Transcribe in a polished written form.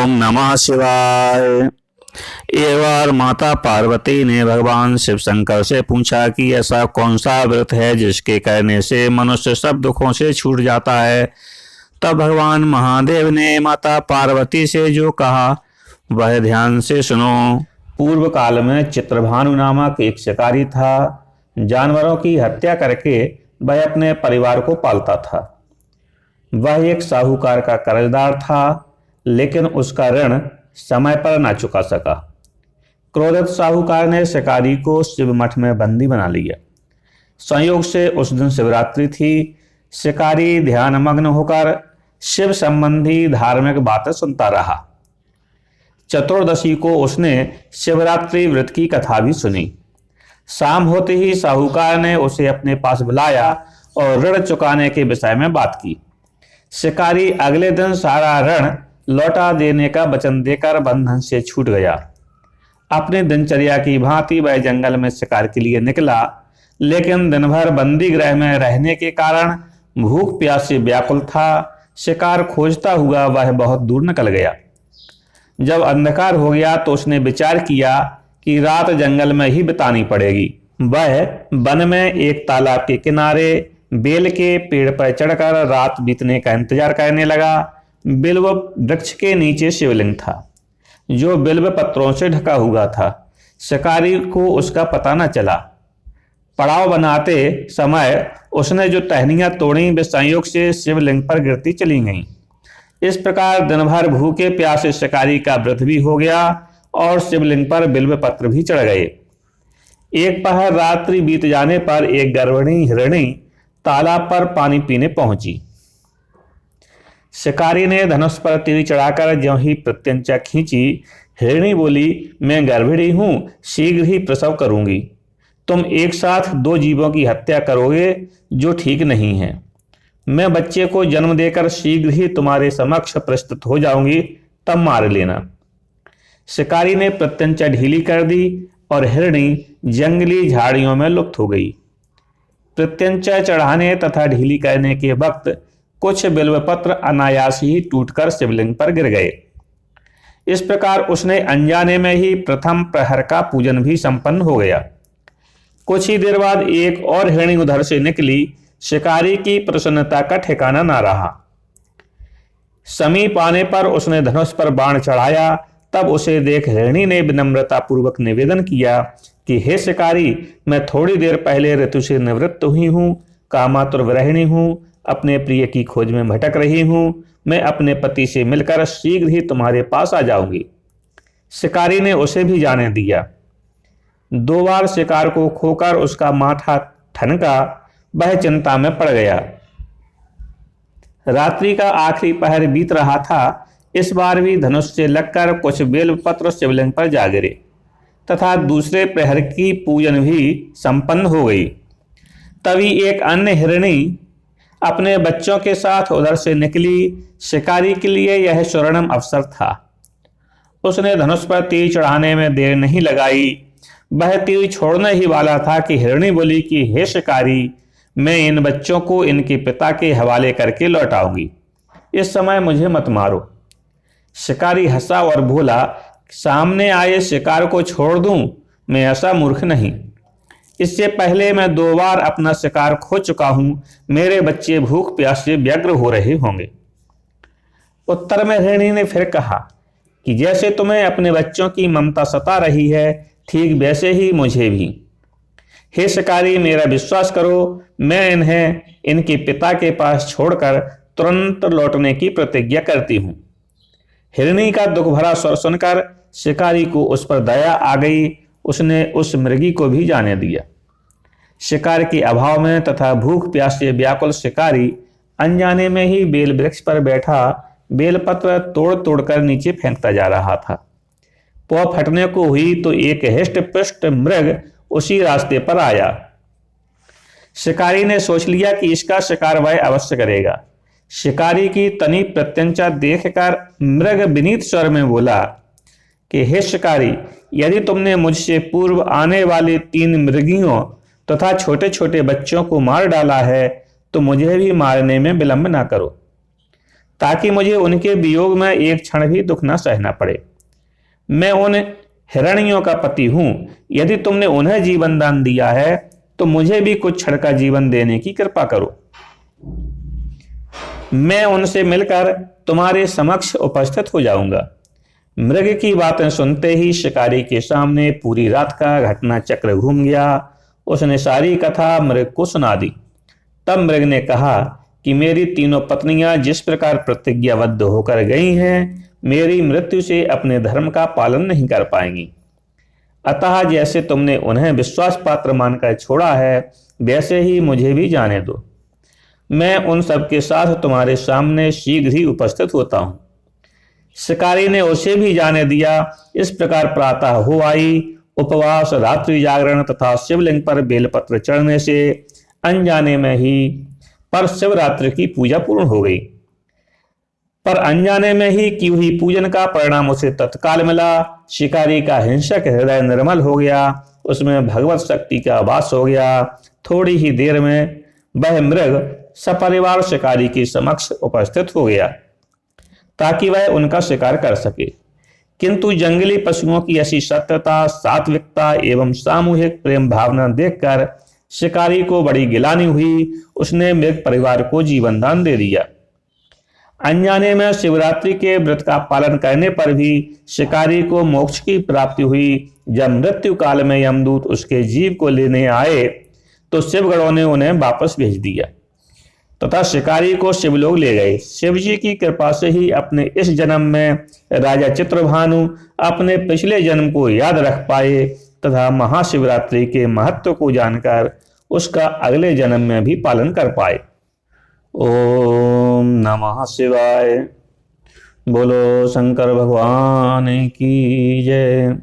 ओम नमः शिवाय। एक बार माता पार्वती ने भगवान शिव शंकर से पूछा कि ऐसा कौन सा व्रत है जिसके करने से मनुष्य सब दुखों से छूट जाता है। तब भगवान महादेव ने माता पार्वती से जो कहा वह ध्यान से सुनो। पूर्व काल में चित्रभानु नामक एक शिकारी था। जानवरों की हत्या करके वह अपने परिवार को पालता था। वह एक साहूकार का कर्जदार था, लेकिन उसका ऋण समय पर ना चुका सका। क्रोधित साहूकार ने शिकारी को शिव मठ में बंदी बना लिया। संयोग से उस दिन शिवरात्रि थी। शिकारी ध्यानमग्न होकर शिव संबंधी धार्मिक बातें सुनता रहा। चतुर्दशी को उसने शिवरात्रि व्रत की कथा भी सुनी। शाम होते ही साहूकार ने उसे अपने पास बुलाया और ऋण चुकाने के विषय में बात की। शिकारी अगले दिन सारा ऋण लौटा देने का वचन देकर बंधन से छूट गया। अपनी दिनचर्या की भांति वह जंगल में शिकार के लिए निकला, लेकिन दिन भर बंदी गृह में रहने के कारण भूख प्यास से व्याकुल था। शिकार खोजता हुआ वह बहुत दूर निकल गया। जब अंधकार हो गया तो उसने विचार किया कि रात जंगल में ही बितानी पड़ेगी। वह वन में एक तालाब के किनारे बेल के पेड़ पर चढ़कर रात बीतने का इंतजार करने लगा। बिल्व वृक्ष के नीचे शिवलिंग था, जो बिल्व पत्रों से ढका हुआ था। शिकारी को उसका पता न चला। पड़ाव बनाते समय उसने जो टहनियां तोड़ी वे संयोग से शिवलिंग पर गिरती चली गईं। इस प्रकार दिन भर भूखे प्यासे शिकारी का व्रत भी हो गया और शिवलिंग पर बिल्व पत्र भी चढ़ गए। एक पहर रात्रि बीत जाने पर एक गर्भिणी हिरणी तालाब पर पानी पीने पहुंची। शिकारी ने धनुष पर तीर चढ़ाकर ज्यों ही प्रत्यंचा खींची, हिरणी बोली, मैं गर्भिणी हूं, शीघ्र ही प्रसव करूंगी। तुम एक साथ दो जीवों की हत्या करोगे, जो ठीक नहीं है। मैं बच्चे को जन्म देकर शीघ्र ही तुम्हारे समक्ष प्रस्तुत हो जाऊंगी, तब मार लेना। शिकारी ने प्रत्यंचा ढीली कर दी और हिरणी जंगली झाड़ियों में लुप्त हो गई। प्रत्यंचा चढ़ाने तथा ढीली करने के वक्त कुछ बिल्वपत्र अनायास ही टूटकर शिवलिंग पर गिर गए। इस प्रकार उसने अनजाने में ही प्रथम प्रहर का पूजन भी संपन्न हो गया। कुछ ही देर बाद एक और हिरणी उधर से निकली। शिकारी की प्रसन्नता का ठिकाना ना रहा। समीप आने पर उसने धनुष पर बाण चढ़ाया। तब उसे देख हिरणी ने विनम्रता पूर्वक निवेदन किया कि हे शिकारी, मैं थोड़ी देर पहले ऋतु से निवृत्त हुई हूं, कामातुर विरहिणी हूं, अपने प्रिय की खोज में भटक रही हूं। मैं अपने पति से मिलकर शीघ्र ही तुम्हारे पास आ जाऊंगी। शिकारी ने उसे भी जाने दिया। दो बार शिकार को खोकर उसका माथा ठनका। वह चिंता में पड़ गया। रात्रि का आखिरी पहर बीत रहा था। इस बार भी धनुष से लगकर कुछ बेलपत्र शिवलिंग पर जा गिरे तथा दूसरे प्रहर की पूजन भी संपन्न हो गई। तभी एक अन्य हिरणी अपने बच्चों के साथ उधर से निकली। शिकारी के लिए यह स्वर्णिम अवसर था। उसने धनुष पर तीर चढ़ाने में देर नहीं लगाई। वह तीर छोड़ने ही वाला था कि हिरणी बोली कि हे शिकारी, मैं इन बच्चों को इनके पिता के हवाले करके लौटाऊंगी। इस समय मुझे मत मारो। शिकारी हंसा और बोला, सामने आए शिकार को छोड़ दूं? मैं ऐसा मूर्ख नहीं। इससे पहले मैं दो बार अपना शिकार खो चुका हूं। मेरे बच्चे भूख प्यास से व्यग्र हो रहे होंगे। उत्तर में हिरणी ने फिर कहा कि जैसे तुम्हें अपने बच्चों की ममता सता रही है, ठीक वैसे ही मुझे भी। हे शिकारी, मेरा विश्वास करो, मैं इन्हें इनके पिता के पास छोड़कर तुरंत लौटने की प्रतिज्ञा करती हूं। हिरणी का दुख भरा स्वर सुनकर शिकारी को उस पर दया आ गई। उसने उस मृगी को भी जाने दिया। शिकार के अभाव में तथा भूख प्यास से व्याकुल शिकारी अनजाने में ही बेल वृक्ष पर बैठा बेलपत्र तोड़ तोड़कर नीचे फेंकता जा रहा था। पौ फटने को हुई तो एक हिष्ट पुष्ट मृग उसी रास्ते पर आया। शिकारी ने सोच लिया कि इसका शिकार वह अवश्य करेगा। शिकारी की तनी प्रत्यंचा देखकर मृग विनीत स्वर में बोला कि हे शिकारी, यदि तुमने मुझसे पूर्व आने वाले 3 मृगियों तथा छोटे छोटे बच्चों को मार डाला है तो मुझे भी मारने में विलंब ना करो। ताकि मुझे उनके वियोग में एक क्षण भी दुख न सहना पड़े। मैं उन हिरण्यों का पति हूं। यदि तुमने उन्हें जीवन दान दिया है तो मुझे भी कुछ क्षण का जीवन देने की कृपा करो। मैं उनसे मिलकर तुम्हारे समक्ष उपस्थित हो जाऊंगा। मृग की बातें सुनते ही शिकारी के सामने पूरी रात का घटना चक्र घूम गया। उसने सारी कथा मृग को सुना दी। तब मृग ने कहा कि मेरी तीनों पत्नियां जिस प्रकार प्रतिज्ञाबद्ध होकर गई हैं, मेरी मृत्यु से अपने धर्म का पालन नहीं कर पाएंगी। अतः जैसे तुमने उन्हें विश्वास पात्र मानकर छोड़ा है, वैसे ही मुझे भी जाने दो। मैं उन सबके साथ तुम्हारे सामने शीघ्र ही उपस्थित होता हूं। शिकारी ने उसे भी जाने दिया। इस प्रकार प्रातः हो आई। उपवास, रात्रि जागरण तथा शिवलिंग पर बेलपत्र चढ़ने से अनजाने में ही पर शिवरात्रि की पूजा पूर्ण हो गई। पर अनजाने में ही की हुई पूजन का परिणाम उसे तत्काल मिला। शिकारी का हिंसक हृदय निर्मल हो गया, उसमें भगवत शक्ति का वास हो गया। थोड़ी ही देर में वह मृग सपरिवार शिकारी के समक्ष उपस्थित हो गया ताकि वह उनका शिकार कर सके। किंतु जंगली पशुओं की ऐसी सत्यता, सात्विकता एवं सामूहिक प्रेम भावना देखकर शिकारी को बड़ी गिलानी हुई। उसने मृग परिवार को जीवन दान दे दिया। अनजाने में शिवरात्रि के व्रत का पालन करने पर भी शिकारी को मोक्ष की प्राप्ति हुई। जब मृत्यु काल में यमदूत उसके जीव को लेने आए तो शिवगणों ने उन्हें वापस भेज दिया तथा शिकारी को शिवलोक ले गए। शिव जी की कृपा से ही अपने इस जन्म में राजा चित्रभानु अपने पिछले जन्म को याद रख पाए तथा महाशिवरात्रि के महत्व को जानकर उसका अगले जन्म में भी पालन कर पाए। ओम नमः शिवाय। बोलो शंकर भगवान की जय।